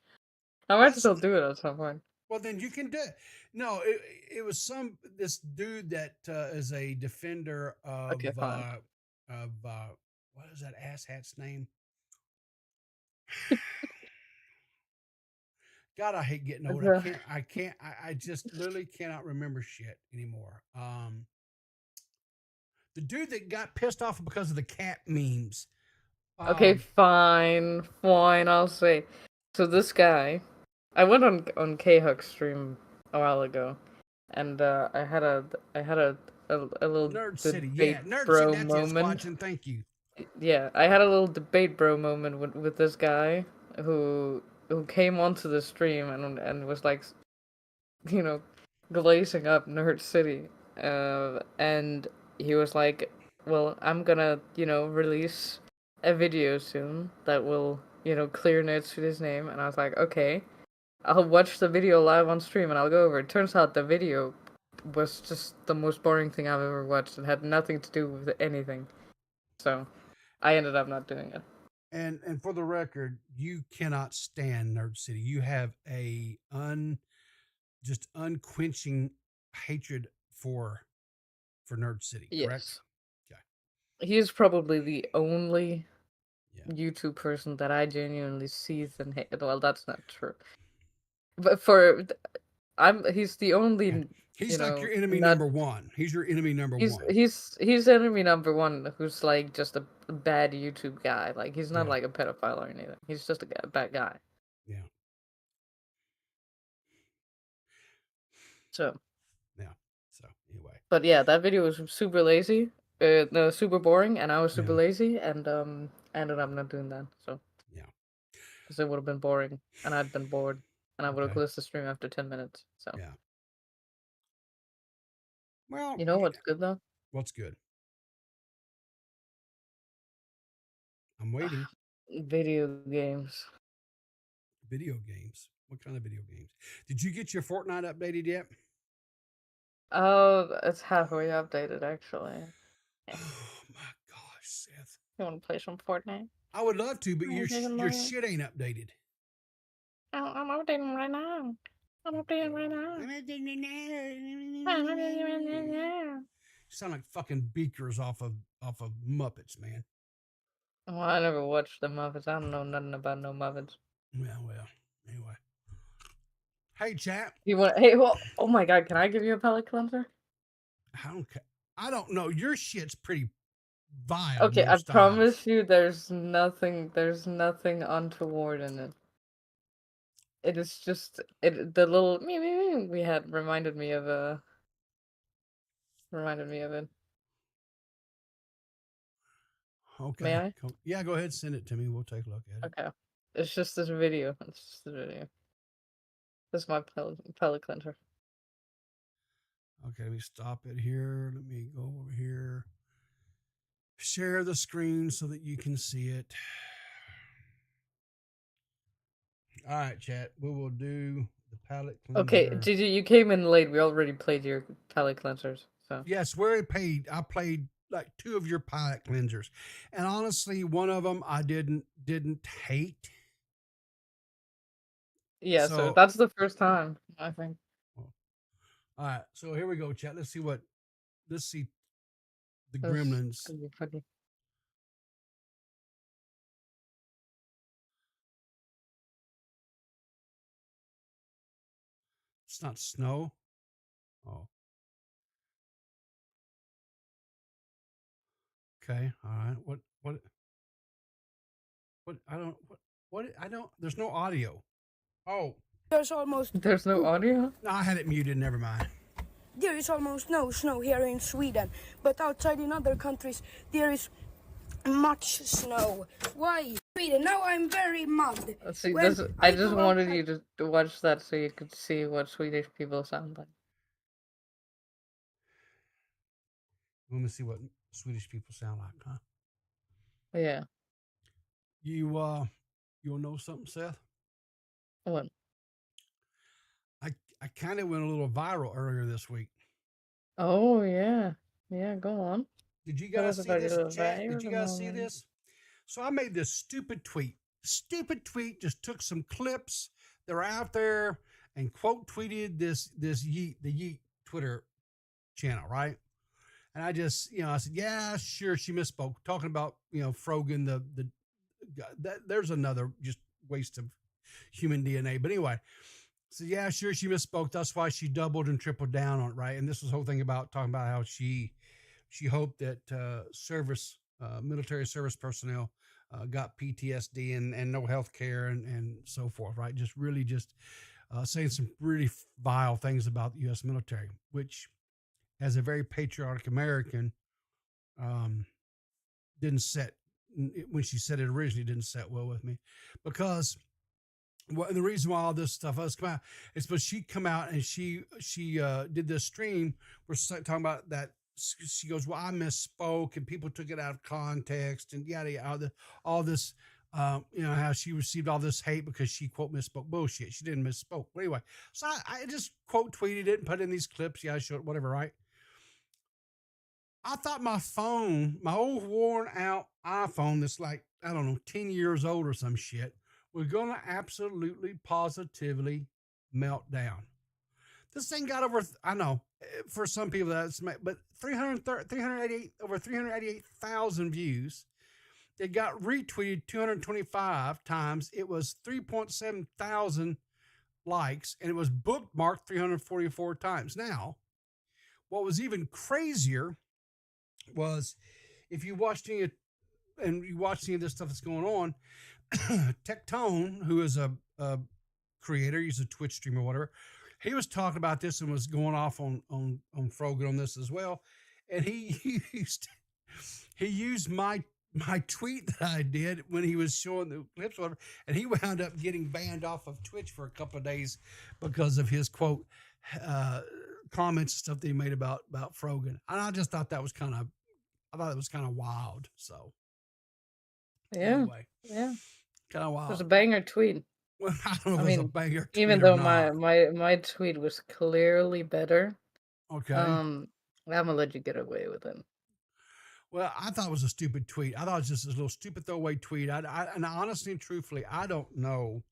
I might still do it at some point. well, then you can do it. No, it was this dude that is a defender of Okay, fine. What is that asshat's name? God, I hate getting old. I just literally cannot remember shit anymore. The dude that got pissed off because of the cat memes. Okay, fine. I'll say. So this guy, I went on K-Huck's stream a while ago, and I had a little Nerd City, debate yeah, Nerd City. bro That's it, moment. Squatchin. Thank you. Yeah, I had a little debate bro moment with this guy who came onto the stream and was like, you know, glazing up Nerd City, and he was like, "Well, I'm gonna, release a video soon that will, clear Nerd City's name." And I was like, "Okay, I'll watch the video live on stream and I'll go over." It turns out the video was just the most boring thing I've ever watched. It had nothing to do with anything, so I ended up not doing it. And for the record, you cannot stand Nerd City. You have a just unquenching hatred for Nerd City, correct? Yes. He is probably the only YouTube person that I genuinely seethe and hate. Well, that's not true. But he's the only. He's like your enemy number one. He's your enemy number one. He's enemy number one. Who's like just a bad YouTube guy. Like he's not like a pedophile or anything. He's just a bad guy. Yeah. So. Yeah. So anyway. But yeah, that video was super lazy. No, super boring, and I was super lazy, and I ended up not doing that. So. Yeah. Because it would have been boring, and I'd been bored, and I would have closed the stream after 10 minutes. So. Yeah. Well, you know what's good though? What's good? I'm waiting. Video games. Video games. What kind of video games? Did you get your Fortnite updated yet? Oh, it's halfway updated actually. Oh my gosh, Seth. You want to play some Fortnite? I would love to, but your shit ain't updated. I'm updating right now. I'm updating right now. You sound like fucking beakers off of Muppets, man. Well, I never watched the Muppets. I don't know nothing about no Muppets. Well, anyway. Hey, chat. You want? Hey, well, oh my God, can I give you a palate cleanser? I don't know. Your shit's pretty vile. Okay, I promise you, there's nothing untoward in it. It is just the little me we had reminded me of it. Okay. May I? Yeah, go ahead. Send it to me. We'll take a look at it. Okay. It's just this video. This is my palate cleanser. Okay, let me stop it here. Let me go over here. Share the screen so that you can see it. All right, chat. We will do the palate cleanser. Okay, GG, you came in late. We already played your palate cleansers. So yes, we already played. I played like 2 of your palate cleansers, and honestly, one of them I didn't hate. Yeah, so that's the first time, I think. All right, so here we go, chat. Let's see the gremlins. It's not snow. Oh. Okay. All right. I don't, there's no audio. Oh. There's no audio? No, I had it muted. Never mind. There is almost no snow here in Sweden, but outside in other countries there is much snow. Why? Sweden, now I'm very mad. See, When I I just go wanted outside- you to watch that so you could see what Swedish people sound like. Let me see what Swedish people sound like, huh? Yeah. You'll know something, Seth? What? I kind of went a little viral earlier this week. Oh, yeah. Yeah, go on. Did you Tell guys us see about this your chat? Did you viral guys see moment. this? So I made this stupid tweet. Just took some clips that were out there and quote tweeted the Yeet Twitter channel, right? And I just, I said, yeah, sure, she misspoke. Talking about, Frogan, there's another just waste of human DNA. But anyway, so yeah, sure, she misspoke. That's why she doubled and tripled down on it, right? And this was the whole thing about talking about how she hoped that military service personnel got PTSD and no health care and so forth, right? Just really saying some really vile things about the U.S. military, which, as a very patriotic American, didn't set, when she said it originally, didn't set well with me, because the reason why all this stuff has come out is because she come out and she did this stream. We're talking about that. She goes, well, I misspoke and people took it out of context and yada yada. All this, how she received all this hate because she quote misspoke. Bullshit. She didn't misspoke. But anyway, so I just quote tweeted it and put in these clips. Yeah, I showed whatever, right? I thought my phone, my old worn out iPhone that's like, I don't know, 10 years old or some shit, was going to absolutely positively melt down. This thing got over, I know, for some people that's, but 388,000 views. It got retweeted 225 times. It was 3.7 thousand likes, and it was bookmarked 344 times. Now, what was even crazier was if you watched any of this stuff that's going on, Tectone, who is a creator, he's a Twitch streamer or whatever, he was talking about this and was going off on Frogan on this as well. And he used my tweet that I did when he was showing the clips or whatever, and he wound up getting banned off of Twitch for a couple of days because of his quote comments and stuff that he made about Frogan. And I just thought that was kind of wild. So Yeah. anyway, Yeah. kind of wild. It was a banger tweet. Well, I don't know if it was a banger tweet even or though not. my tweet was clearly better. Okay. I'm gonna let you get away with it. Well, I thought it was a stupid tweet. I thought it was just a little stupid throwaway tweet. And honestly and truthfully, I don't know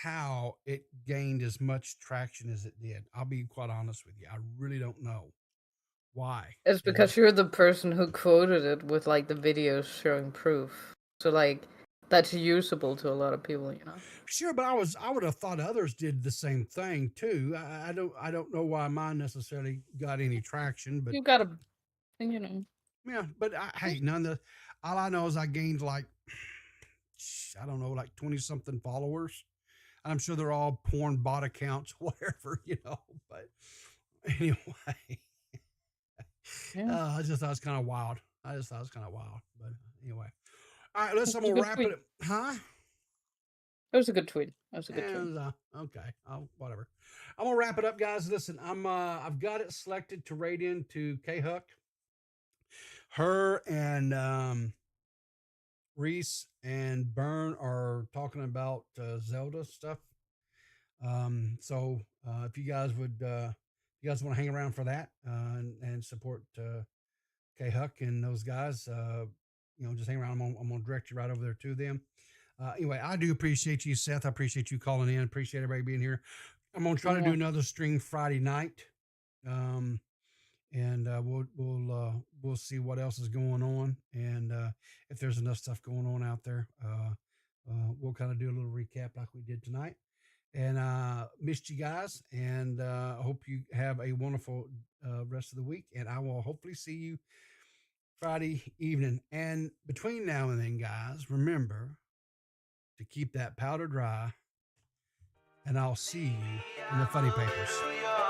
how it gained as much traction as it did. I'll be quite honest with you. I really don't know why. It's because you're the person who quoted it with like the videos showing proof. So like that's usable to a lot of people, Sure, but I would have thought others did the same thing too. I don't know why mine necessarily got any traction, but you gotta, yeah. But hey, all I know is I gained like, I don't know, like 20 something followers. I'm sure they're all porn bot accounts, whatever, but anyway, I just thought it was kind of wild. But anyway, all right, I'm gonna wrap it up. Huh? That was a good tweet. Okay. Whatever. I'm gonna wrap it up, guys. Listen, I've got it selected to rate into K-Huck. Her and Reese and Byrne are talking about Zelda stuff. So if you guys want to hang around for that and support K-Huck and those guys, just hang around. I'm gonna direct you right over there to them. Anyway, I do appreciate you, Seth. I appreciate you calling in. Appreciate everybody being here. I'm gonna try to do another stream Friday night, and we'll see what else is going on, and if there's enough stuff going on out there, we'll kind of do a little recap like we did tonight, And missed you guys. And hope you have a wonderful rest of the week. And I will hopefully see you Friday evening. And between now and then, guys, remember to keep that powder dry. And I'll see you in the funny papers.